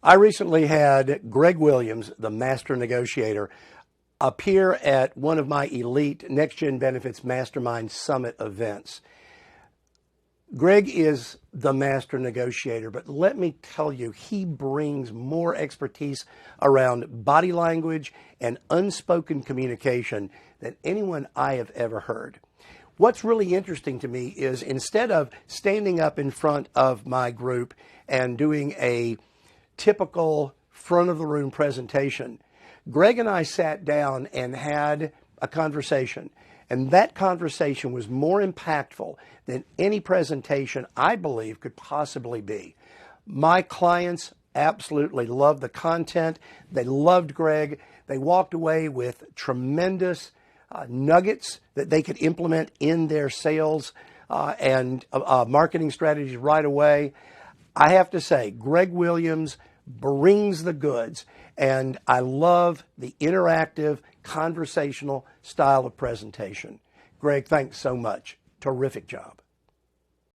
I recently had Greg Williams, the master negotiator, appear at one of my elite NextGen Benefits Mastermind Summit events. Greg is the master negotiator, but let me tell you, he brings more expertise around body language and unspoken communication than anyone I have ever heard. What's really interesting to me is instead of standing up in front of my group and doing a typical front of the room presentation, Greg and I sat down and had a conversation. And that conversation was more impactful than any presentation I believe could possibly be. My clients absolutely loved the content. They loved Greg. They walked away with tremendous nuggets that they could implement in their sales and marketing strategies right away. I have to say, Greg Williams brings the goods, and I love the interactive, conversational style of presentation. Greg, thanks so much. Terrific job.